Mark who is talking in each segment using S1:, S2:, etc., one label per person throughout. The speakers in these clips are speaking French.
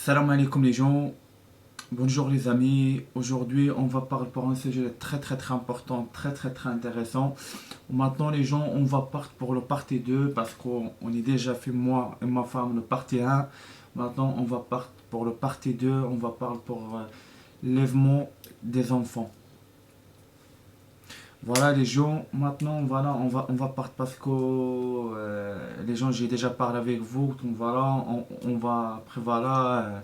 S1: Salam alaikum les gens, bonjour les amis. Aujourd'hui on va parler pour un sujet très important, très intéressant. Maintenant les gens on va partir pour le partie 2 parce qu'on est déjà fait moi et ma femme le partie un. Maintenant on va partir pour le partie 2, on va parler pour l'élèvement des enfants. Voilà les gens, maintenant voilà, on va partir parce que les gens j'ai déjà parlé avec vous, donc voilà, on va après voilà,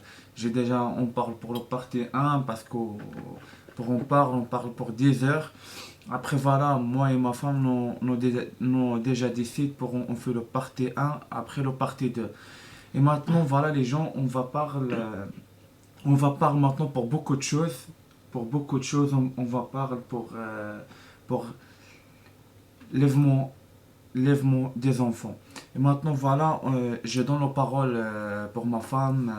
S1: on parle pour le partie un parce que pour on parle pour 10 heures. Après voilà, moi et ma femme nous déjà décidé pour on fait le partie un après le partie 2. Et maintenant voilà les gens, on va parler maintenant pour beaucoup de choses, on va parler pour l'élèvement des enfants. Et maintenant, voilà, je donne la parole pour ma femme,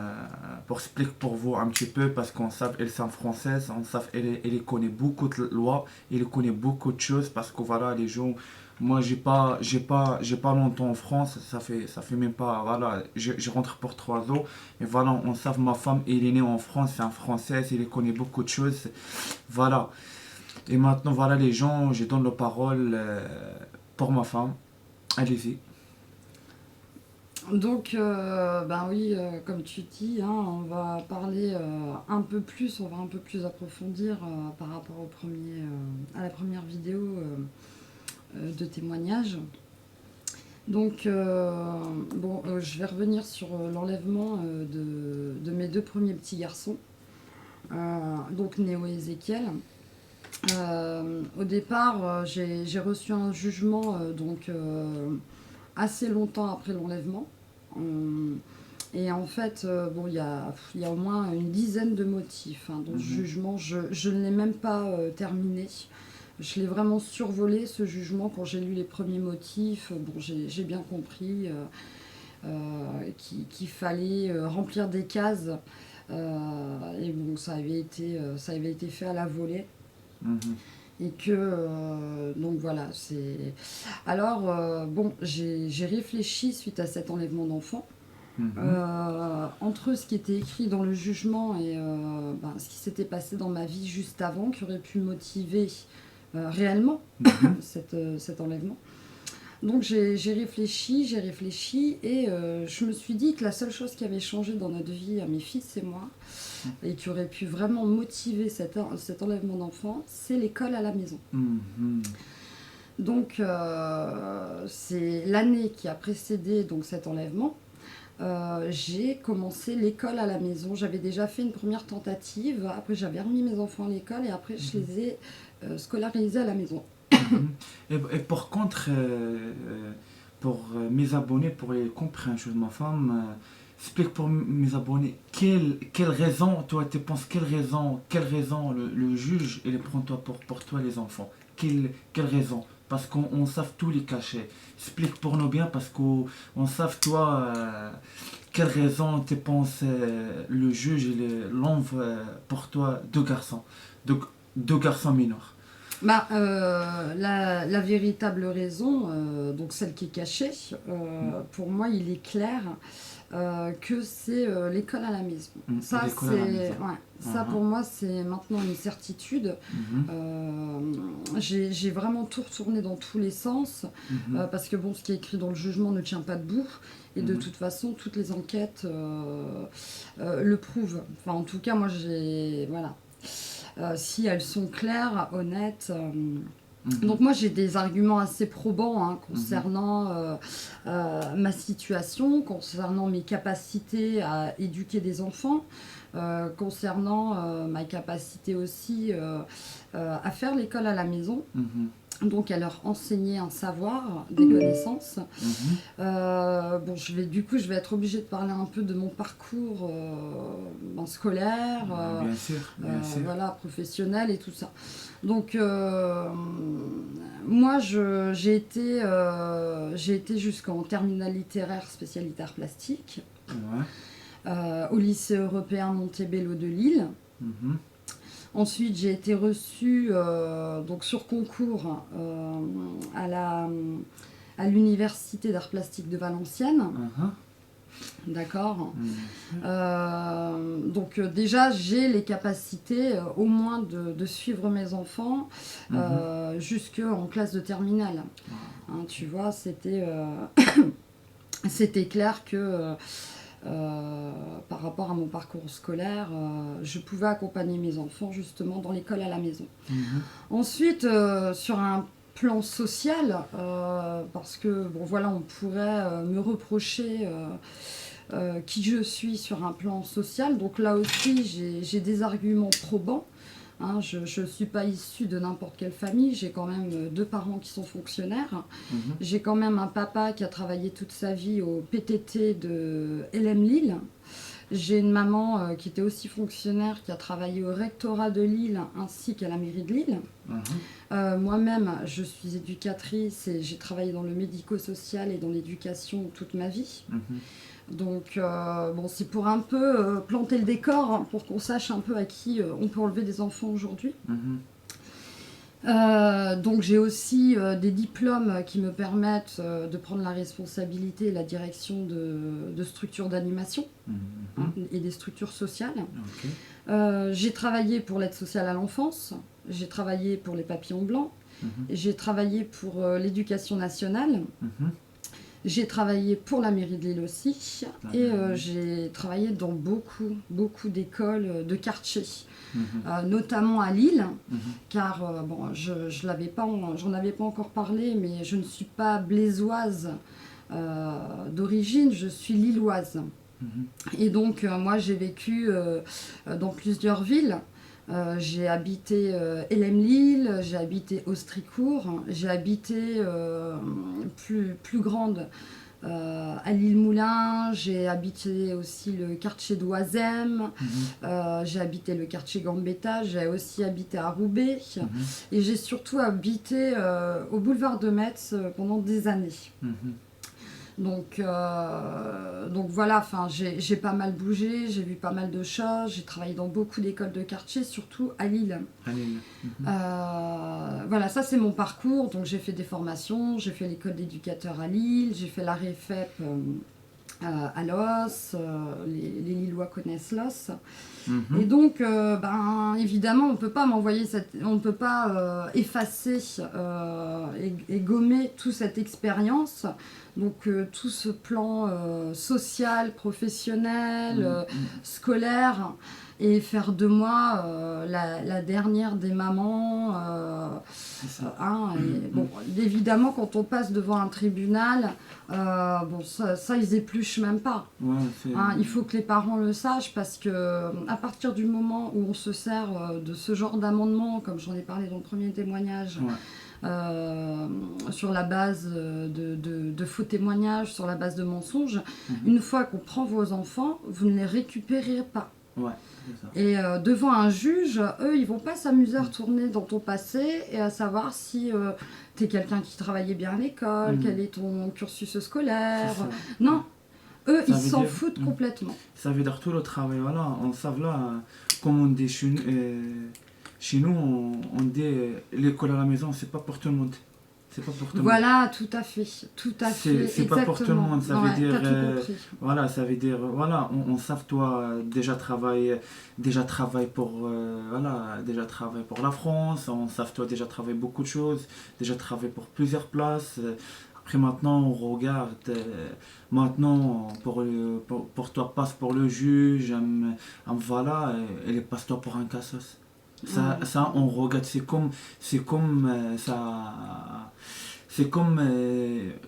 S1: pour expliquer pour vous un petit peu, parce qu'on sait qu'elle est française, on sait qu'elle connaît beaucoup de lois, elle connaît beaucoup de choses, parce que voilà, les gens, moi, j'ai pas longtemps en France, ça fait même pas, voilà, je rentre pour 3 ans, mais voilà, on sait que ma femme, elle est née en France, c'est un française, elle connaît beaucoup de choses, voilà. Et maintenant, voilà, les gens, je donne la parole pour ma femme. Allez-y.
S2: Donc, ben oui, comme tu dis, hein, on va parler un peu plus, on va un peu plus approfondir par rapport à la première vidéo de témoignage. Donc, bon, je vais revenir sur l'enlèvement de mes deux premiers petits garçons, donc Néo et Ézéchiel. Au départ, j'ai reçu un jugement assez longtemps après l'enlèvement. Et en fait, bon, il y a au moins une dizaine de motifs dans ce jugement. Je ne l'ai même pas terminé. Je l'ai vraiment survolé, ce jugement, quand j'ai lu les premiers motifs. Bon, j'ai bien compris qu'il fallait remplir des cases. Et bon, ça avait été fait à la volée.
S1: Mhm.
S2: Et que, donc voilà, c'est... Alors, bon, j'ai réfléchi suite à cet enlèvement d'enfants.
S1: Mhm.
S2: Entre ce qui était écrit dans le jugement et ce qui s'était passé dans ma vie juste avant, qui aurait pu motiver réellement
S1: Mhm.
S2: cet enlèvement. Donc j'ai réfléchi et je me suis dit que la seule chose qui avait changé dans notre vie, à mes fils et moi, et qui aurait pu vraiment motiver cet enlèvement d'enfants, c'est l'école à la maison.
S1: Mhm.
S2: Donc c'est l'année qui a précédé donc, cet enlèvement. J'ai commencé l'école à la maison. J'avais déjà fait une première tentative. Après, j'avais remis mes enfants à l'école et après, je les ai scolarisés à la maison.
S1: Mhm. Et par contre, pour mes abonnés, pour les comprendre, chose, ma femme, explique pour mes abonnés, quelle raison, toi, tu penses, quelle raison le juge, il prend toi pour toi les enfants? Quelle raison? Parce qu'on sait tous les cachets. Explique pour nous bien, parce qu'on sait, toi, quelle raison tu penses le juge, il l'envoie pour toi deux garçons, deux, deux garçons mineurs.
S2: La véritable raison, donc celle qui est cachée, pour moi, il est clair que c'est l'école à la maison. Ça,
S1: L'école à la maison.
S2: ouais, ça
S1: Mhm.
S2: pour moi, c'est maintenant une certitude.
S1: Mhm.
S2: J'ai vraiment tout retourné dans tous les sens,
S1: Mhm.
S2: parce que bon, ce qui est écrit dans le jugement ne tient pas debout. Et de
S1: Mhm.
S2: toute façon, toutes les enquêtes le prouvent. Enfin, en tout cas, moi, j'ai... Voilà. Si elles sont claires, honnêtes. Donc
S1: Mhm.
S2: moi j'ai des arguments assez probants
S1: Mhm.
S2: concernant ma situation, concernant mes capacités à éduquer des enfants, concernant ma capacité aussi à faire l'école à la maison,
S1: Mhm.
S2: donc à leur enseigner un savoir, des connaissances.
S1: Mhm.
S2: Bon, je vais être obligée de parler un peu de mon parcours scolaire,
S1: Bien sûr, bien sûr.
S2: voilà, professionnel et tout ça. Donc, moi, j'ai été jusqu'en terminale littéraire spécialité art plastique,
S1: Ouais.
S2: au lycée européen Montebello de Lille.
S1: Mhm.
S2: Ensuite, j'ai été reçue donc sur concours à l'université d'art plastique de Valenciennes.
S1: Mhm.
S2: D'accord.
S1: Mhm.
S2: Donc déjà, j'ai les capacités au moins de suivre mes enfants
S1: Mhm.
S2: jusqu'en classe de terminale.
S1: Ah,
S2: Hein,
S1: ok.
S2: tu vois, c'était clair que par rapport à mon parcours scolaire, je pouvais accompagner mes enfants justement dans l'école à la maison.
S1: Mhm.
S2: Ensuite, sur un plan social, parce que bon voilà, on pourrait me reprocher qui je suis sur un plan social. Donc là aussi, j'ai des arguments probants. Hein, je ne suis pas issue de n'importe quelle famille. J'ai quand même deux parents qui sont fonctionnaires.
S1: Mhm.
S2: J'ai quand même un papa qui a travaillé toute sa vie au PTT de LM Lille. J'ai une maman qui était aussi fonctionnaire, qui a travaillé au rectorat de Lille ainsi qu'à la mairie de Lille.
S1: Mhm.
S2: Moi-même, je suis éducatrice et j'ai travaillé dans le médico-social et dans l'éducation toute ma vie.
S1: Mhm.
S2: Donc, bon, c'est pour un peu planter le décor, hein, pour qu'on sache un peu à qui on peut enlever des enfants aujourd'hui.
S1: Mhm.
S2: Donc, j'ai aussi des diplômes qui me permettent de prendre la responsabilité et la direction de structures d'animation, hein,
S1: Mhm.
S2: et des structures sociales.
S1: Ok.
S2: J'ai travaillé pour l'aide sociale à l'enfance, j'ai travaillé pour les papillons blancs,
S1: Mhm.
S2: j'ai travaillé pour l'éducation nationale.
S1: Mhm.
S2: J'ai travaillé pour la mairie de Lille aussi
S1: La
S2: et
S1: mairie.
S2: j'ai travaillé dans beaucoup d'écoles de quartier,
S1: Mhm.
S2: notamment à Lille,
S1: Mhm.
S2: car bon, j'en avais pas encore parlé, mais je ne suis pas blésoise d'origine, je suis lilloise.
S1: Mhm.
S2: Et donc moi j'ai vécu dans plusieurs villes. J'ai habité Hélène-Lille, j'ai habité Austricourt, j'ai habité plus grande à Lille-Moulin, j'ai habité aussi le quartier d'Oisem,
S1: Mhm.
S2: j'ai habité le quartier Gambetta, j'ai aussi habité à Roubaix
S1: Mhm.
S2: et j'ai surtout habité au boulevard de Metz pendant des années.
S1: Mhm.
S2: Donc voilà, enfin, j'ai pas mal bougé, j'ai vu pas mal de choses, j'ai travaillé dans beaucoup d'écoles de quartier, surtout à Lille.
S1: Allez. Mhm.
S2: Voilà, ça c'est mon parcours. Donc j'ai fait des formations, j'ai fait l'école d'éducateur à Lille, j'ai fait la REFEP à Los, les Lillois connaissent Los. Et
S1: Mhm.
S2: donc, évidemment, on ne peut pas effacer et gommer toute cette expérience. Donc, tout ce plan social, professionnel,
S1: Mhm.
S2: scolaire, et faire de moi la dernière des mamans.
S1: C'est ça.
S2: Hein, et, bon,
S1: Mhm.
S2: évidemment, quand on passe devant un tribunal, bon, ça, ils épluchent même pas.
S1: Ouais, c'est.
S2: Hein, il faut que les parents le sachent parce que à partir du moment où on se sert de ce genre d'amendement, comme j'en ai parlé dans le premier témoignage,
S1: Ouais.
S2: sur la base de faux témoignages, sur la base de mensonges,
S1: Mhm.
S2: une fois qu'on prend vos enfants, vous ne les récupérez pas.
S1: Ouais, c'est ça.
S2: Et devant un juge, eux, ils vont pas s'amuser à
S1: Mhm.
S2: retourner dans ton passé et à savoir si tu es quelqu'un qui travaillait bien à l'école, quel
S1: Mhm.
S2: est ton cursus
S1: C'est
S2: scolaire.
S1: ça. Ouais.
S2: Non, eux, ils
S1: Ça veut
S2: s'en
S1: dire.
S2: foutent
S1: Mhm.
S2: complètement.
S1: Ça veut dire tout le travail, voilà. On savent là, comme on dit chez nous, on dit l'école à la maison, c'est pas pour tout le monde. C'est pas pour tout le monde.
S2: Voilà, tout à fait,
S1: C'est pas pour tout le
S2: exactement.
S1: monde, ça veut
S2: Ouais,
S1: dire,
S2: t'as tout compris.
S1: voilà, ça veut dire, voilà, on savent toi déjà travaille pour, voilà, déjà travaille pour la France, on savent toi déjà travaille beaucoup de choses, déjà travaille pour plusieurs places. Après maintenant on regarde, maintenant pour toi passe pour le juge, voilà, et passe-toi pour un cassos.
S2: Ouais.
S1: Ça on regarde, c'est comme ça. C'est comme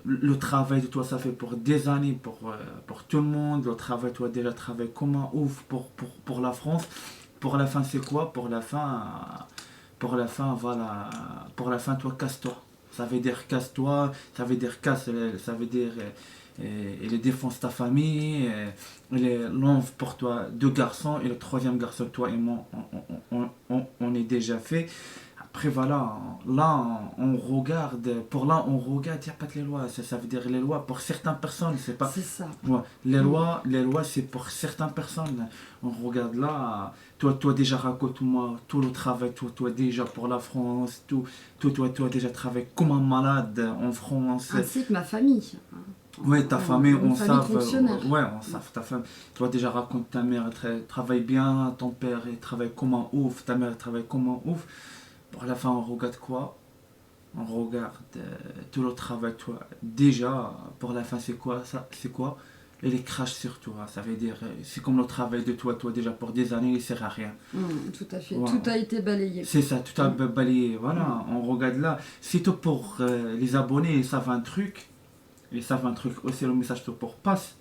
S1: le travail de toi, ça fait pour des années, pour tout le monde. Le travail, toi, déjà travail comme un ouf pour la France. Pour la fin, c'est quoi? Voilà. Pour la fin, toi, casse-toi. Ça veut dire casse-toi, ça veut dire casse, ça veut dire et défonce ta famille, l'enve pour toi deux garçons, et le troisième garçon, toi et moi, on est déjà fait. Après voilà, là on regarde, il n'y a pas que les lois, ça veut dire les lois pour certaines personnes, c'est pas.
S2: C'est ça.
S1: Ouais,
S2: Mm.
S1: les lois c'est pour certaines personnes. On regarde là, toi déjà raconte-moi tout le travail, toi déjà pour la France, toi déjà travaillé comme un malade en France.
S2: Ainsi que ma famille.
S1: Ouais, ta famille,
S2: une
S1: on
S2: famille
S1: savent,
S2: fonctionnaire.
S1: ouais, on savent, ta famille, toi déjà raconte ta mère travaille bien, ton père il travaille comme un ouf, ta mère elle travaille comme un ouf. Pour la fin, on regarde quoi? On regarde tout le travail, toi. Déjà, pour la fin, c'est quoi ça? C'est quoi? Et les crash sur toi, ça veut dire, c'est comme le travail de toi, déjà pour des années, il sert à rien.
S2: Tout à fait.
S1: Ouais.
S2: Tout a été balayé.
S1: C'est ça, tout a
S2: Mm.
S1: balayé.
S2: Mm.
S1: Voilà, on regarde là. C'est tout pour les abonnés, ils savent un truc. Ils savent un truc aussi, le message tout pour passe.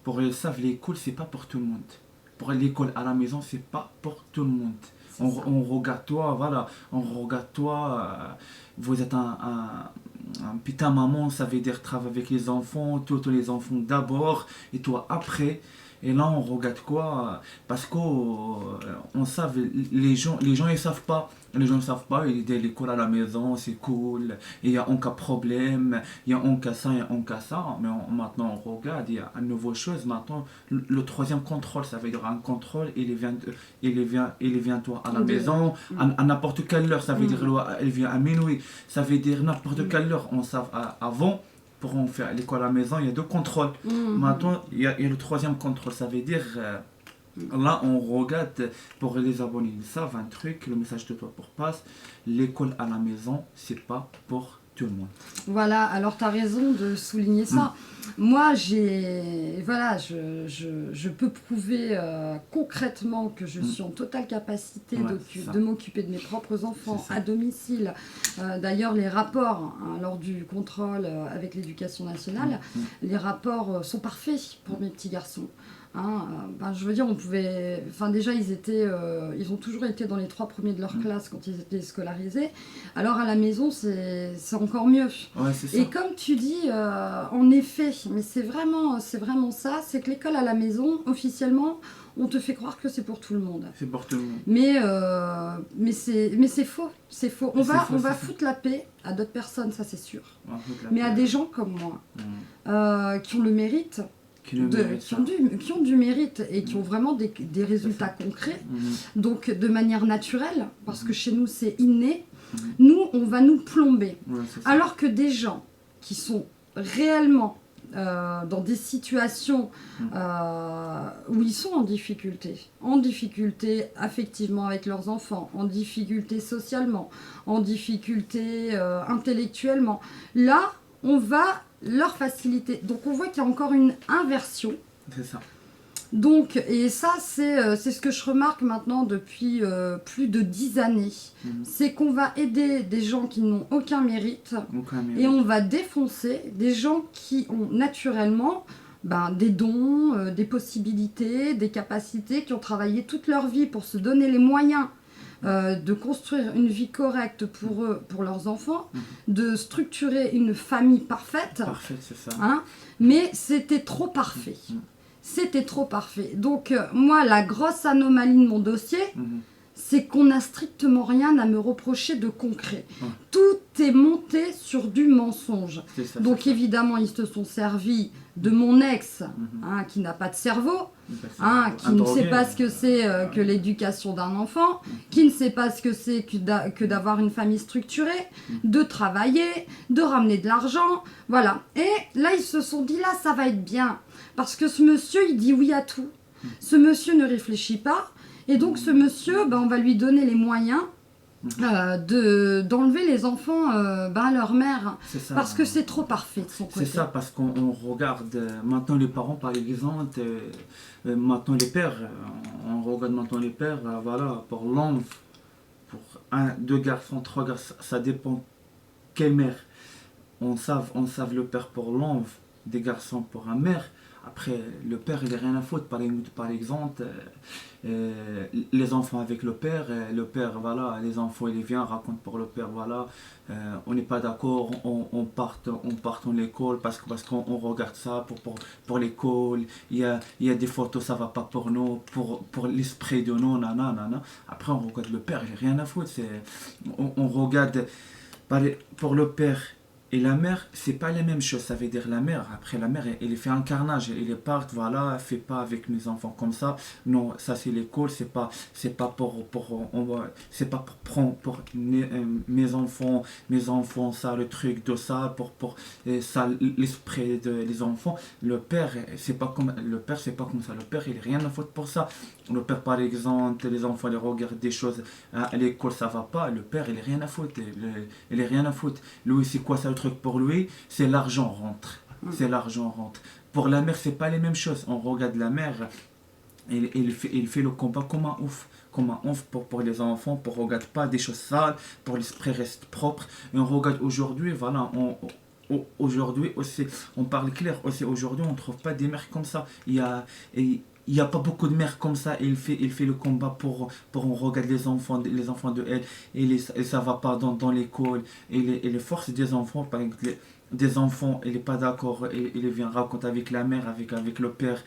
S1: Pour ils savent, l'école, c'est pas pour tout le monde. Pour l'école à la maison, c'est pas pour tout le monde.
S2: C'est ça.
S1: On regarde toi, voilà, on regarde toi, vous êtes un putain maman, ça veut dire travailler avec les enfants, tous les enfants d'abord, et toi après. Et là, on regarde quoi? Parce qu'on savent, les gens ils savent pas. Les gens ne savent pas, il y a l'école à la maison, c'est cool, il y a un cas problème, il y a un cas ça, il y a un cas ça, mais maintenant on regarde, il y a une nouvelle chose, maintenant le troisième contrôle, ça veut dire un contrôle, il vient toi à la maison, à n'importe quelle heure, ça veut dire il vient à minuit, ça veut dire n'importe quelle heure, on savait avant, pour en faire l'école à la maison, il y a deux contrôles. Maintenant, il y a le troisième contrôle, ça veut dire, là, on regarde pour les abonnés, ils savent un truc, le message de toi pour passe, l'école à la maison, c'est pas pour tout le monde.
S2: Voilà, alors tu as raison de souligner ça. Moi, voilà, je peux prouver concrètement que je suis en totale capacité de m'occuper de mes propres enfants à domicile. D'ailleurs, les rapports, lors du contrôle avec l'éducation nationale, les rapports sont parfaits pour mes petits garçons. Je veux dire, on pouvait. Enfin, déjà, ils ont toujours été dans les 3 premiers de leur classe quand ils étaient scolarisés. Alors, à la maison, c'est encore mieux.
S1: Ouais, c'est ça.
S2: Et comme tu dis, en effet, mais c'est vraiment ça, c'est que l'école à la maison, officiellement, on te fait croire que c'est pour tout le monde.
S1: C'est pour tout le monde.
S2: Mais c'est faux. C'est faux. On va foutre la paix à d'autres personnes, ça c'est sûr. Mais à des gens comme moi, qui ont le mérite. Qui ont du mérite et qui ont vraiment des résultats concrets, donc de manière naturelle, parce que chez nous c'est inné, nous on va nous plomber. Alors que des gens qui sont réellement dans des situations où ils sont en difficulté affectivement avec leurs enfants, en difficulté socialement, en difficulté intellectuellement, là on va leur faciliter. Donc on voit qu'il y a encore une inversion.
S1: C'est ça.
S2: Donc, et ça, c'est ce que je remarque maintenant depuis plus de 10 années. C'est qu'on va aider des gens qui n'ont aucun mérite. Et on va défoncer des gens qui ont naturellement des dons, des possibilités, des capacités, qui ont travaillé toute leur vie pour se donner les moyens de construire une vie correcte pour eux, pour leurs enfants, de structurer une famille parfaite.
S1: Parfait, c'est ça.
S2: Mais c'était trop parfait. C'était trop parfait. Donc, moi, la grosse anomalie de mon dossier, c'est qu'on n'a strictement rien à me reprocher de concret. Tout est monté sur du mensonge.
S1: Ça,
S2: donc, évidemment, ils se sont servis de mon ex, qui n'a pas de cerveau, qui ne sait pas ce que c'est que l'éducation d'un enfant, qui ne sait pas ce que c'est que d'avoir une famille structurée, de travailler, de ramener de l'argent, voilà. Et là, ils se sont dit, là, ça va être bien, parce que ce monsieur, il dit oui à tout. Ce monsieur ne réfléchit pas, et donc ce monsieur, on va lui donner les moyens d'enlever les enfants à leur mère, ça, parce que c'est trop parfait de son côté.
S1: C'est ça, parce qu'on regarde maintenant les parents par exemple, maintenant les pères, on regarde maintenant les pères, voilà, pour l'enfant, pour 1, 2 garçons, 3 garçons, ça dépend quelle mère. On savent le père pour l'enfant, des garçons pour un mère. Après, le père, il n'a rien à foutre. Par exemple, les enfants avec le père, voilà, les enfants, il vient, raconte pour le père, voilà, on n'est pas d'accord, on part en l'école parce qu'on regarde ça pour l'école, il y a des photos, ça va pas pour nous, pour l'esprit de nous, nanana. Après, on regarde le père, il n'a rien à foutre. On regarde, pour le père, Et la mère, c'est pas la même chose. Ça veut dire la mère. Après, la mère, elle fait un carnage. Elle part, voilà, elle fait pas avec mes enfants comme ça. Non, ça c'est l'école. C'est pas c'est pas pour prendre pour mes enfants, ça, le truc de ça, ça, l'esprit des enfants. Le père, c'est pas comme ça. Le père, il a rien à foutre pour ça. Le père, par exemple, les enfants, ils regardent des choses à l'école, ça va pas. Le père, il a rien à foutre. Il a rien à foutre. Lui, c'est quoi ça le truc pour lui? C'est l'argent rentre. C'est l'argent rentre. Pour la mère, c'est pas les mêmes choses. On regarde la mère, il fait le combat comme un ouf. Comme un ouf pour les enfants, pour ne regarder pas des choses sales, pour l'esprit reste propre. Et on regarde aujourd'hui, voilà, aujourd'hui aussi, on parle clair, aussi aujourd'hui, on ne trouve pas des mères comme ça. Il y a pas beaucoup de mères comme ça. Il fait le combat pour on regarde les enfants de elle, et ça va pas dans l'école. Et les forces des enfants, par exemple, des enfants, il n'est pas d'accord, il vient raconter avec la mère, avec le père,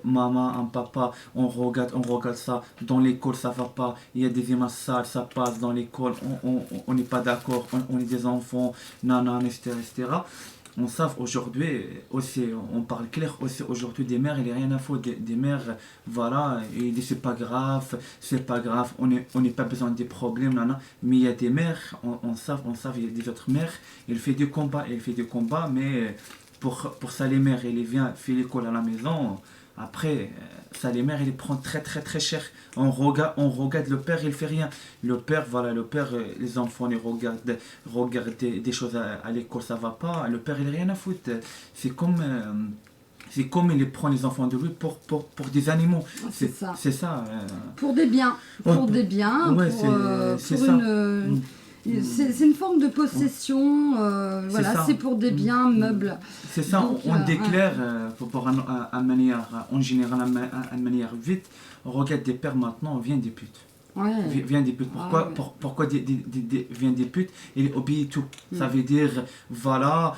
S1: maman, un papa, on regarde ça, dans l'école ça va pas, il y a des images sales, ça passe dans l'école, on n'est pas d'accord, on est des enfants, non, non, etc., etc. On sait aujourd'hui aussi, on parle clair aussi aujourd'hui des mères, il n'y a rien à foutre des mères, voilà, et il dit c'est pas grave, on n'est pas besoin des problèmes, non, non. Mais il y a des mères, on sait, il y a des autres mères, il fait du combat, mais pour ça les mères, il vient faire l'école à la maison, après, ça les mères, il prend très très très cher. On regarde le père, il fait rien. Le père, voilà, le père, les enfants, ils regardent des choses à l'école, ça va pas. Le père, il a rien à foutre. C'est comme, c'est comme il prend les enfants de lui pour des animaux.
S2: C'est ça.
S1: C'est ça.
S2: Pour des biens. Pour des biens.
S1: Ouais,
S2: pour
S1: ça.
S2: une. C'est une forme de possession, voilà, c'est pour des biens meubles.
S1: C'est ça,
S2: donc,
S1: on déclare en général, en manière vite, on regarde des pères maintenant, on vient des putes.
S2: Ouais.
S1: Vient des putes. Pourquoi,
S2: Ouais.
S1: pourquoi vient des putes? Il obéit tout. Ça veut dire, voilà,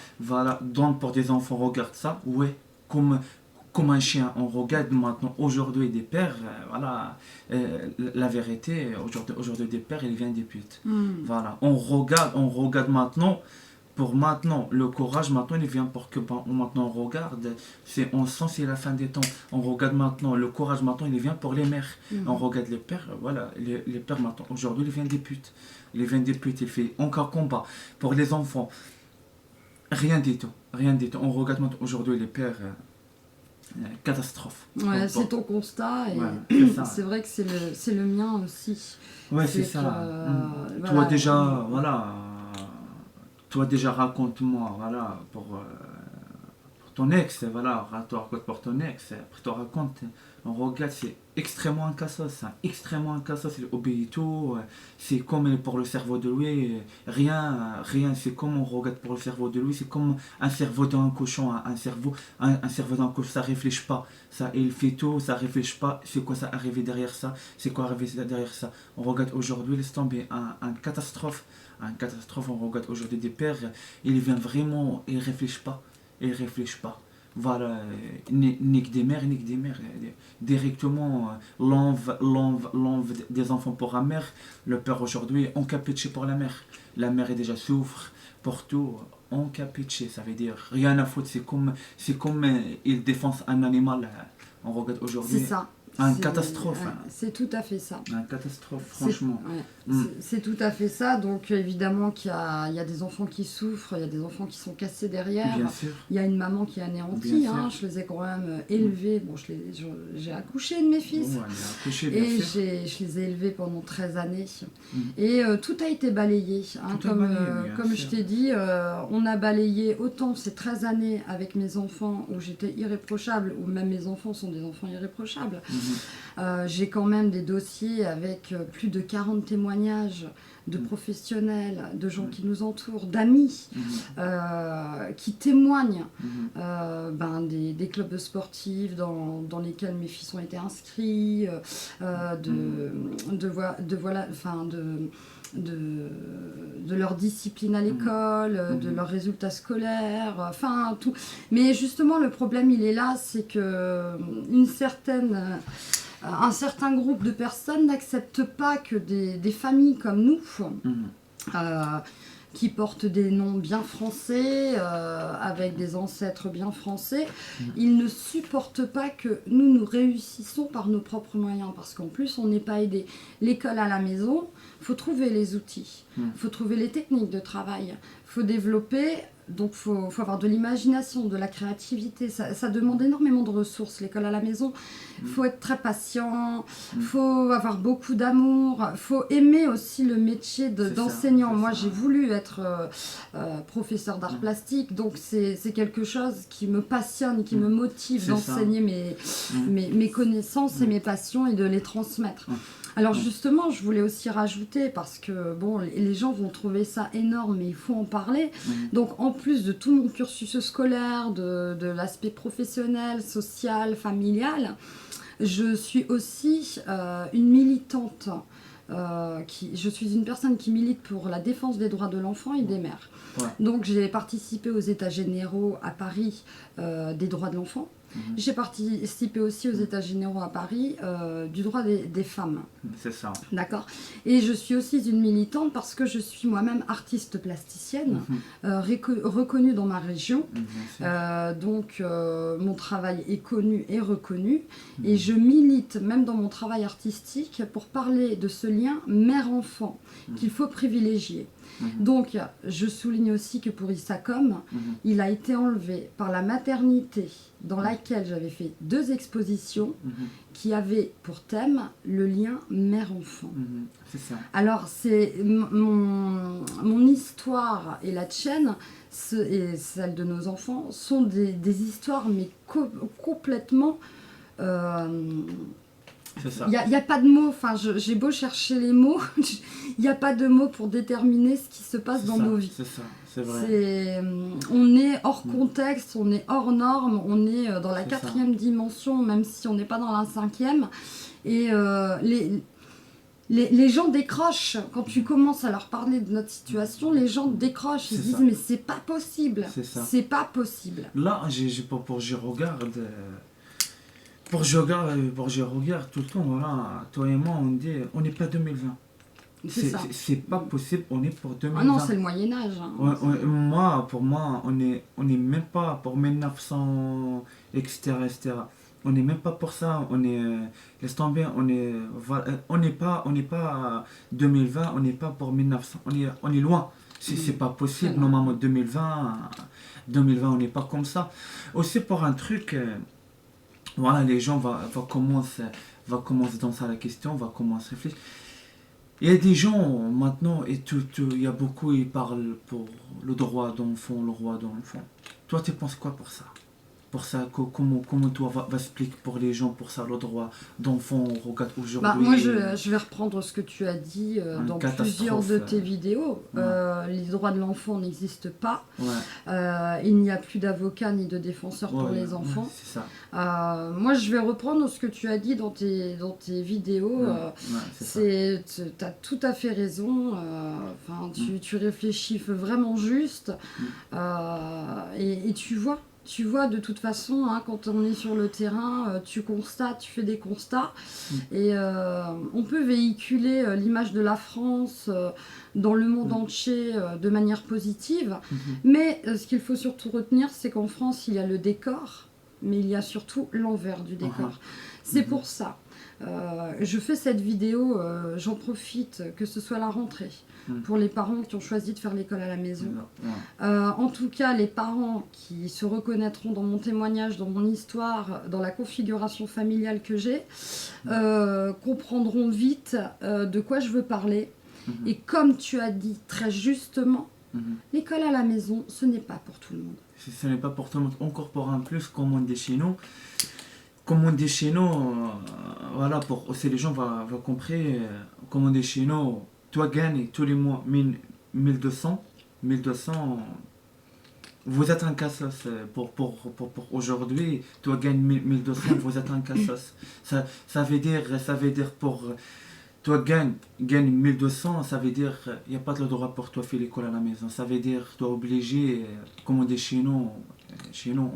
S1: donc pour des enfants, regarde ça, ouais, comme un chien, on regarde maintenant aujourd'hui des pères, voilà, la vérité, aujourd'hui des pères, ils viennent des putes. Voilà, on regarde maintenant, pour maintenant, le courage, maintenant, il vient pour que maintenant on regarde, on sent c'est la fin des temps. On regarde maintenant, le courage, maintenant, il vient pour les mères. On regarde les pères, voilà, les pères maintenant, aujourd'hui, ils viennent des putes. Ils viennent des putes, il fait encore combat. Pour les enfants, rien du tout, rien du tout. On regarde maintenant aujourd'hui les pères. Catastrophe.
S2: Ouais, c'est ton constat et
S1: ouais,
S2: c'est vrai que c'est le mien aussi.
S1: Ouais, c'est ça.
S2: Voilà,
S1: toi déjà, voilà. Toi déjà raconte-moi, voilà, pour ton ex, voilà, toi raconte pour ton ex, après toi raconte, on regarde, c'est extrêmement un cassos, hein, extrêmement un cassos, il obéit tout, c'est comme pour le cerveau de lui, rien, c'est comme on regarde pour le cerveau de lui, c'est comme un cerveau d'un cochon, un cerveau d'un cochon, ça réfléchit pas, ça, il fait tout, ça réfléchit pas, c'est quoi ça arrivé derrière ça, c'est quoi arrivé derrière ça, on regarde aujourd'hui, laisse tomber, un catastrophe, on regarde aujourd'hui des pères, il vient vraiment, il réfléchit pas. Et réfléchit pas. Voilà, ni que des mères, directement l'enve des enfants pour la mère. Le père aujourd'hui, on capiche pour la mère. La mère est déjà souffre pour tout. On capiche, ça veut dire rien à foutre. C'est comme il défend un animal. On regarde aujourd'hui.
S2: C'est ça.
S1: Une catastrophe.
S2: Ouais, c'est tout à fait ça.
S1: Une catastrophe, franchement.
S2: C'est tout à fait ça. Donc évidemment qu'il y a des enfants qui souffrent, il y a des enfants qui sont cassés derrière.
S1: Bien sûr.
S2: Il y a une maman qui est anéantie. Hein, je les ai quand même élevés. Bon, j'ai accouché de mes fils. Et je les ai élevés pendant 13 années. Et tout a été balayé. Hein, comme je t'ai dit, on a balayé autant ces 13 années avec mes enfants où j'étais irréprochable, où même mes enfants sont des enfants irréprochables. J'ai quand même des dossiers avec plus de 40 témoignages de professionnels, de gens qui nous entourent, d'amis qui témoignent des clubs sportifs dans lesquels mes fils ont été inscrits, de leur discipline à l'école, de leurs résultats scolaires, enfin tout. Mais justement, le problème, il est là, c'est que un certain groupe de personnes n'acceptent pas que des familles comme nous qui portent des noms bien français, avec des ancêtres bien français. Ils ne supportent pas que nous réussissons par nos propres moyens, parce qu'en plus, on n'est pas aidé. L'école à la maison, il faut trouver les outils, il faut trouver les techniques de travail, il faut développer... Donc il faut avoir de l'imagination, de la créativité, ça demande énormément de ressources, l'école à la maison. Il faut être très patient, il faut avoir beaucoup d'amour, il faut aimer aussi le métier d'enseignant. Moi j'ai voulu être professeur d'art plastique, donc c'est quelque chose qui me passionne, qui me motive d'enseigner mes connaissances et mes passions et de les transmettre. Alors justement, je voulais aussi rajouter, parce que bon, les gens vont trouver ça énorme, mais il faut en parler. Donc en plus de tout mon cursus scolaire, de l'aspect professionnel, social, familial, je suis aussi une militante. Je suis une personne qui milite pour la défense des droits de l'enfant et des mères. Donc j'ai participé aux États généraux à Paris des droits de l'enfant. J'ai participé aussi aux États généraux à Paris du droit des femmes.
S1: C'est ça.
S2: D'accord. Et je suis aussi une militante parce que je suis moi-même artiste plasticienne, reconnue dans ma région. Donc mon travail est connu et reconnu. Et je milite même dans mon travail artistique pour parler de ce lien mère-enfant qu'il faut privilégier. Donc, je souligne aussi que pour Issacom, il a été enlevé par la maternité dans laquelle j'avais fait 2 expositions qui avaient pour thème le lien mère-enfant.
S1: C'est ça.
S2: Alors, c'est mon histoire et la tienne et celle de nos enfants sont des histoires mais complètement... Il n'y a pas de mots, enfin, j'ai beau chercher les mots, il n'y a pas de mots pour déterminer ce qui se passe dans nos vies.
S1: C'est ça, c'est vrai.
S2: On est hors contexte, on est hors norme, on est dans la 4e dimension, même si on n'est pas dans la 5e. Et les gens décrochent, quand tu commences à leur parler de notre situation, les gens décrochent, ils se disent mais c'est pas possible, c'est pas possible.
S1: Là, je regarde... Pour je regarde tout le temps, voilà, toi et moi, on dit, on n'est pas 2020. C'est pas possible, on est pour 2020.
S2: Ah non, c'est le Moyen-Âge.
S1: Pour moi, on est même pas pour 1900, etc., etc. On n'est même pas pour ça, laisse tomber, on n'est pas 2020, on n'est pas pour 1900, on est loin. C'est pas possible, normalement 2020, on n'est pas comme ça. Aussi pour un truc... Voilà, les gens vont commencer dans ça la question, vont commencer à réfléchir. Il y a des gens maintenant, et il y a beaucoup, ils parlent pour le droit d'enfant, le droit d'enfant. Toi, tu penses quoi pour ça? Pour ça, comment toi va expliquer pour les gens pour ça le droit d'enfant, on regarde aujourd'hui.
S2: Moi je vais reprendre ce que tu as dit dans plusieurs de tes vidéos. Les droits de l'enfant n'existent pas. Il n'y a plus d'avocat ni de défenseur pour les enfants.
S1: C'est ça.
S2: Moi je vais reprendre ce que tu as dit dans tes vidéos. Tu as tout à fait raison. Tu réfléchis vraiment juste. Et tu vois. Tu vois, de toute façon, hein, quand on est sur le terrain, tu constates, tu fais des constats. Et on peut véhiculer l'image de la France dans le monde entier de manière positive. Mais ce qu'il faut surtout retenir, c'est qu'en France, il y a le décor, mais il y a surtout l'envers du décor. C'est pour ça. Je fais cette vidéo, j'en profite, que ce soit la rentrée. Pour les parents qui ont choisi de faire l'école à la maison. En tout cas, les parents qui se reconnaîtront dans mon témoignage, dans mon histoire, dans la configuration familiale que j'ai, comprendront vite de quoi je veux parler. Et comme tu as dit très justement, l'école à la maison, ce n'est pas pour tout le monde.
S1: Ce n'est pas pour tout le monde. Encore pour un plus, comme on dit chez nous. Comme on dit chez nous, voilà, pour aussi les gens vont comprendre, comme on dit chez nous, toi gagnes tous les mois 1200, vous êtes un cassos pour aujourd'hui, toi gagnes 1200, vous êtes un cassos. Ça veut dire pour toi gagne 1200, ça veut dire il n'y a pas de droit pour toi faire l'école à la maison. Ça veut dire toi obligé, comme on dit chez nous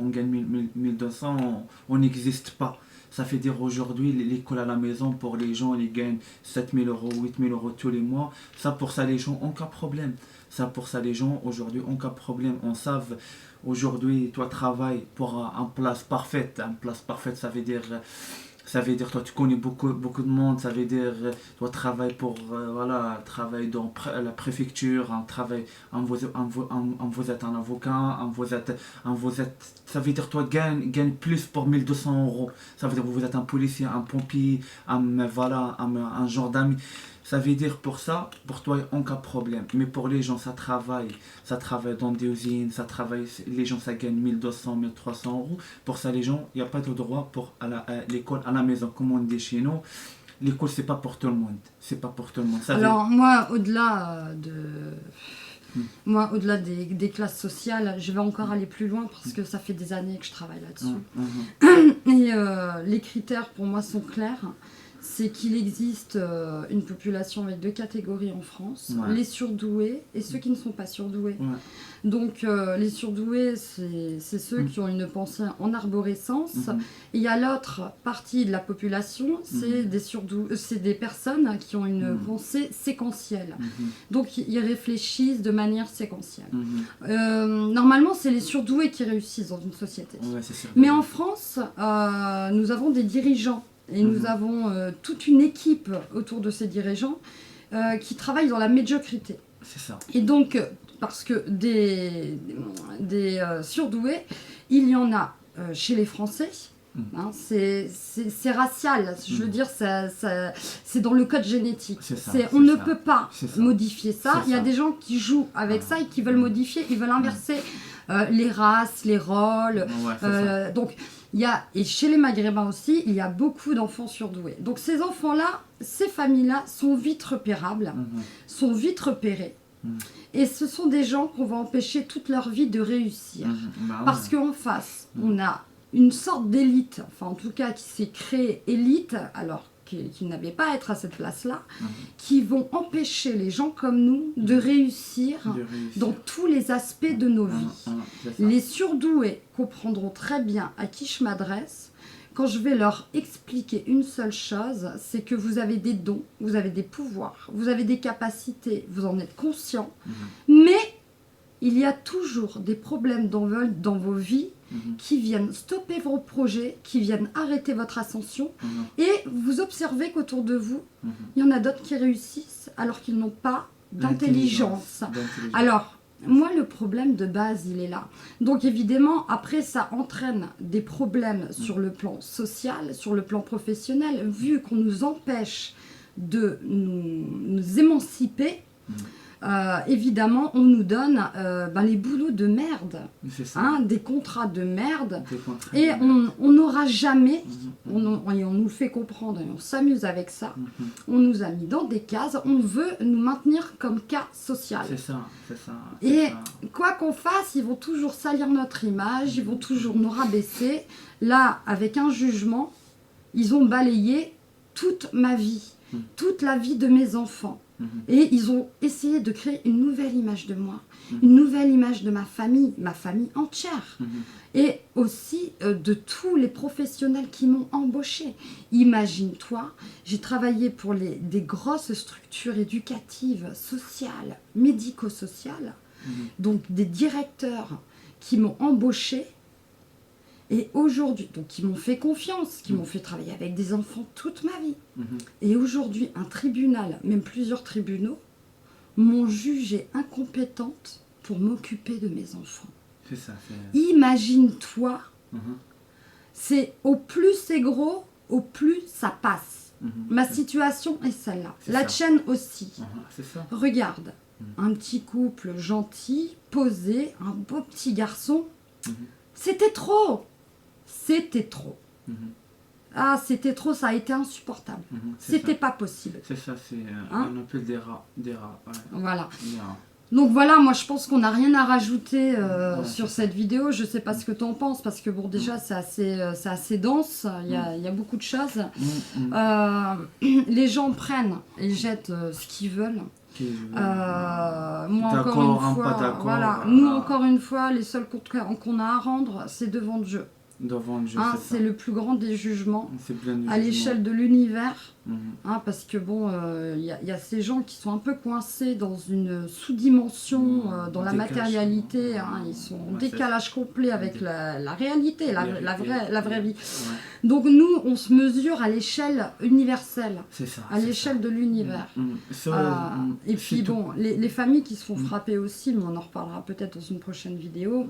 S1: on gagne 1200, on n'existe pas. Ça fait dire aujourd'hui, l'école à la maison, pour les gens, ils gagnent 7 000 €, 8 000 € tous les mois. Ça, pour ça, les gens ont aucun problème. Ça, pour ça, les gens, aujourd'hui, en cas de problème, on savent, aujourd'hui, toi, travaille pour une place parfaite. Une place parfaite, ça veut dire, toi, tu connais beaucoup de monde. Ça veut dire, toi, travaille pour, voilà, travaille dans la préfecture, un travail, vous êtes un avocat, vous êtes, ça veut dire, toi, gagne plus pour 1200 euros. Ça veut dire, vous êtes un policier, un pompier, voilà, un gendarme. Ça veut dire pour ça, pour toi, en cas de problème. Mais pour les gens, ça travaille dans des usines, les gens, ça gagne 1200, 1300 euros. Pour ça, les gens, il n'y a pas de droit pour l'école à la maison, comme on dit chez nous. L'école, c'est pas pour tout le monde. C'est pas pour tout le monde.
S2: Alors, moi, moi, au-delà des classes sociales, je vais encore aller plus loin parce que ça fait des années que je travaille là-dessus. Et les critères, pour moi, sont clairs. C'est qu'il existe une population avec deux catégories en France, les surdoués et ceux qui ne sont pas surdoués. Donc les surdoués, c'est ceux qui ont une pensée en arborescence. Et il y a l'autre partie de la population, c'est des personnes qui ont une pensée séquentielle. Donc ils réfléchissent de manière séquentielle. Normalement, c'est les surdoués qui réussissent dans une société. Mais en France, nous avons des dirigeants. Et nous avons toute une équipe autour de ces dirigeants qui travaillent dans la médiocrité.
S1: C'est ça.
S2: Et donc, parce que des surdoués, il y en a chez les Français. Hein, c'est racial, je veux dire, c'est dans le code génétique. On ne peut pas modifier ça. Il y a des gens qui jouent avec ça et qui veulent modifier, ils veulent inverser les races, les rôles. Donc, et chez les Maghrébins aussi, il y a beaucoup d'enfants surdoués. Donc ces enfants-là, ces familles-là sont vite repérables, sont vite repérés. Et ce sont des gens qu'on va empêcher toute leur vie de réussir. Parce qu'en face, on a une sorte d'élite, enfin en tout cas qui s'est créée élite, alors qui n'avaient pas à être à cette place-là, qui vont empêcher les gens comme nous de réussir dans tous les aspects de nos vies. Les surdoués comprendront très bien à qui je m'adresse quand je vais leur expliquer une seule chose, c'est que vous avez des dons, vous avez des pouvoirs, vous avez des capacités, vous en êtes conscient, mais il y a toujours des problèmes dans vos vies qui viennent stopper vos projets, qui viennent arrêter votre ascension. Et vous observez qu'autour de vous, il y en a d'autres qui réussissent alors qu'ils n'ont pas d'intelligence. Alors, moi, le problème de base, il est là. Donc, évidemment, après, ça entraîne des problèmes sur le plan social, sur le plan professionnel, vu qu'on nous empêche de nous émanciper. Évidemment, on nous donne les boulots de merde, des contrats de merde, et on n'aura jamais, on nous le fait comprendre, et on s'amuse avec ça, on nous a mis dans des cases, on veut nous maintenir comme cas social. Et quoi qu'on fasse, ils vont toujours salir notre image, ils vont toujours nous rabaisser. Là, avec un jugement, ils ont balayé toute ma vie, toute la vie de mes enfants. Et ils ont essayé de créer une nouvelle image de moi, une nouvelle image de ma famille entière. Et aussi de tous les professionnels qui m'ont embauché. Imagine-toi, j'ai travaillé pour des grosses structures éducatives, sociales, médico-sociales, donc des directeurs qui m'ont embauché. Et aujourd'hui, donc qui m'ont fait confiance, qui m'ont fait travailler avec des enfants toute ma vie. Et aujourd'hui, un tribunal, même plusieurs tribunaux, m'ont jugée incompétente pour m'occuper de mes enfants. Imagine-toi, c'est au plus c'est gros, au plus ça passe. Ma situation est celle-là. La tienne aussi. Regarde, un petit couple gentil, posé, un beau petit garçon. C'était trop. C'était trop. Ah, c'était trop, ça a été insupportable. C'était pas possible.
S1: C'est ça, c'est un peu des rats.
S2: Voilà. Donc voilà, moi je pense qu'on n'a rien à rajouter sur cette vidéo. Je sais pas ce que tu en penses, parce que bon, déjà c'est assez dense, il y a beaucoup de choses. Les gens prennent et jettent ce qu'ils veulent. Moi encore une fois, voilà. Nous encore une fois, les seuls comptes qu'on a à rendre, c'est devant Dieu.
S1: Devant Dieu,
S2: Hein,
S1: c'est
S2: c'est
S1: ça.
S2: le plus grand des jugements
S1: C'est plein de
S2: à
S1: jugements.
S2: l'échelle de l'univers.
S1: Mhm.
S2: Hein, parce que bon, y a ces gens qui sont un peu coincés dans une sous-dimension, dans la
S1: Décalage.
S2: matérialité. Hein, ils sont en
S1: Ouais, c'est
S2: décalage complet avec
S1: Dé-
S2: la réalité, la vraie vie.
S1: Ouais,
S2: Donc nous, on se mesure à l'échelle universelle,
S1: c'est ça.
S2: à l'échelle de l'univers. Et puis bon, les familles qui se font frapper aussi, mais on en reparlera peut-être dans une prochaine vidéo,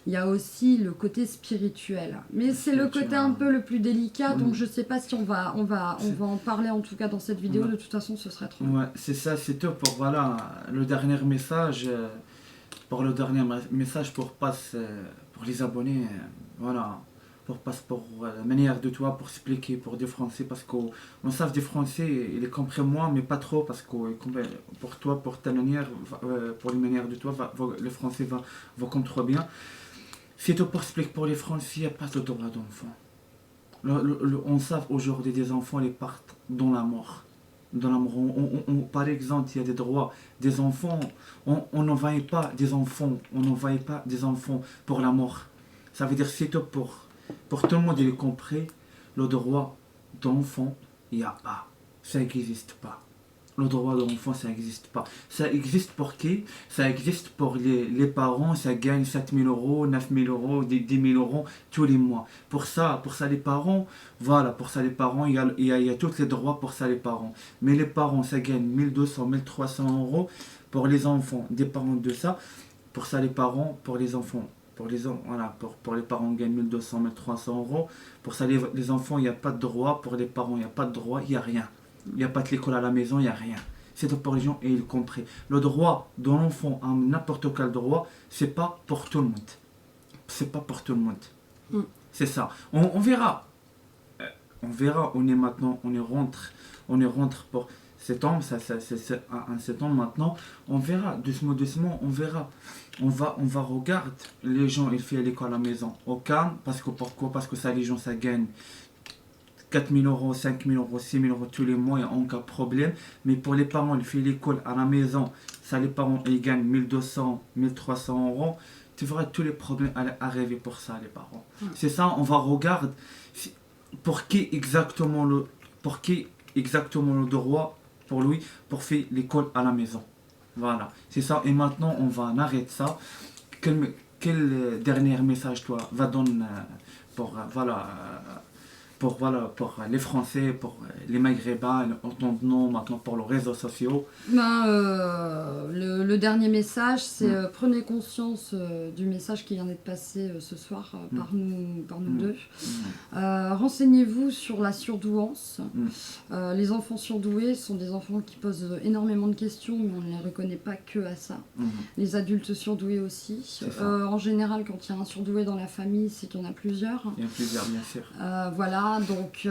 S2: il y a aussi le côté spirituel. Mais c'est le côté un peu le plus délicat, donc je sais pas si on va en parler en tout cas dans cette vidéo, de toute façon ce serait trop long.
S1: Ouais, c'est ça, c'est tout pour voilà, le dernier message. Pour le dernier message pour les abonnés, voilà. Pour la manière de toi, pour expliquer pour des Français, parce qu'on savent des Français, ils comprennent moi, mais pas trop, parce que pour toi, pour ta manière, pour les manières de toi, le Français va comprendre bien. C'est tout pour expliquer pour les Français, il n'y a pas de droit d'enfant. On sait aujourd'hui des enfants, ils partent dans la mort. Dans la mort. Par exemple, il y a des droits des enfants, on n'envoie pas des enfants, on n'envoie pas des enfants pour la mort. Ça veut dire c'est tout pour tout le monde, il est compris, le droit d'enfant, il n'y a pas. Ça n'existe pas. Le droit d'enfant, ça n'existe pas. Ça existe pour qui? Ça existe pour les parents, ça gagne 7 000 euros, 9 000 euros, 10 000 euros tous les mois. Pour ça, les parents, voilà, pour ça, les parents, il y a tous les droits pour ça, les parents. Mais les parents, ça gagne 1200, 1300 euros pour les enfants. Des parents de ça, pour ça, les parents, pour les enfants. Voilà, pour les parents, gagnent 1200, 1300 euros. Pour ça, les enfants, il n'y a pas de droit. Pour les parents, il n'y a pas de droit, il n'y a rien. Il n'y a pas de l'école à la maison, il n'y a rien. C'est pour les gens et ils comprennent. Le droit de l'enfant à n'importe quel droit, c'est pas pour tout le monde. C'est pas pour tout le monde. C'est ça. On verra. On verra. On est maintenant, on est rentre pour septembre, c'est un septembre maintenant. On verra, doucement, on verra. On va regarder les gens, ils font l'école à la maison au calme. Pourquoi? Parce que ça, les gens, ça gagne 4 000 euros, 5 000 euros, 6 000 euros tous les mois, il n'y a aucun problème. Mais pour les parents, ils font l'école à la maison, ça les parents, ils gagnent 1200, 1300 euros. Tu verras tous les problèmes arriver pour ça, les parents. C'est ça, on va regarder pour qui exactement le droit pour lui pour faire l'école à la maison. Voilà, c'est ça. Et maintenant, on va en arrêter ça. Quel dernier message toi va donner pour pour les Français, pour les Maghrébins, entendons maintenant pour les réseaux sociaux.
S2: Le dernier message, c'est prenez conscience du message qui vient d'être passé ce soir par nous deux. Renseignez-vous sur la surdouance. Les enfants surdoués sont des enfants qui posent énormément de questions, mais on ne les reconnaît pas que à ça. Les adultes surdoués aussi. En général, quand il y a un surdoué dans la famille, c'est qu'il y en a plusieurs.
S1: Il y en a plusieurs, bien sûr.
S2: Voilà. Donc,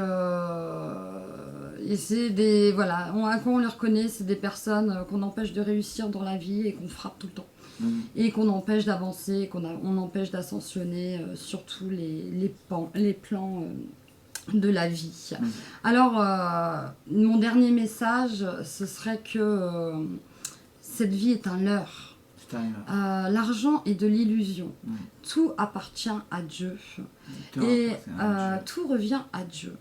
S2: et c'est des, voilà, quand on les reconnaît, c'est des personnes qu'on empêche de réussir dans la vie et qu'on frappe tout le temps. Et qu'on empêche d'avancer, on empêche d'ascensionner sur tous les plans de la vie. Alors, mon dernier message, ce serait que cette vie est un leurre. L'argent est de l'illusion. Tout appartient à Dieu. Tout revient à Dieu.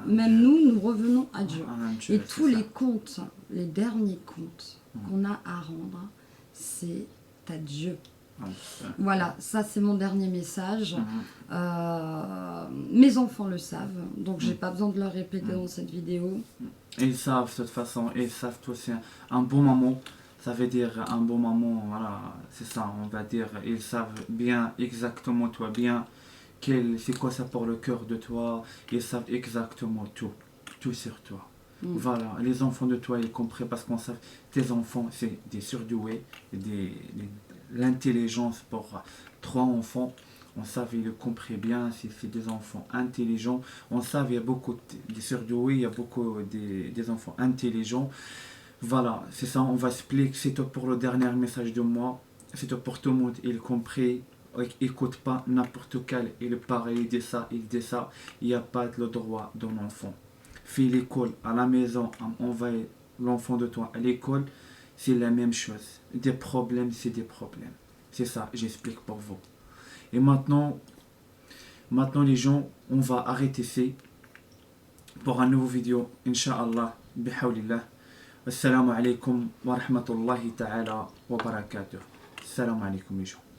S2: Même nous revenons à Dieu. Et tous les comptes, les derniers comptes qu'on a à rendre, c'est à Dieu. Voilà, ça c'est mon dernier message. Mes enfants le savent, donc j'ai pas besoin de leur répéter dans cette vidéo.
S1: Ils savent de toute façon, ils savent que c'est un bon moment. Ça veut dire un bon moment, voilà, c'est ça, on va dire, ils savent bien, exactement toi, bien, c'est quoi ça pour le cœur de toi, ils savent exactement tout sur toi. Voilà, les enfants de toi, ils comprennent parce qu'on sait, tes enfants, c'est des surdoués, l'intelligence pour 3 enfants, on savait, ils comprennent bien, c'est des enfants intelligents, on savait, il y a beaucoup de surdoués, il y a beaucoup des enfants intelligents. Voilà, c'est ça, on va expliquer, c'est tout pour le dernier message de moi, c'est tout pour tout le monde, il compris, écoute pas n'importe quel, il parle, il dit ça, il n'y a pas le droit d'un enfant. Fais l'école à la maison, envoie l'enfant de toi à l'école, c'est la même chose. Des problèmes, c'est des problèmes. C'est ça, j'explique pour vous. Et maintenant, Maintenant les gens, on va arrêter ici pour un nouveau vidéo, Inch'Allah, bihawlillah. Assalamu alaikum wa rahmatullahi ta'ala wa barakatuh. Assalamu alaikum les gens.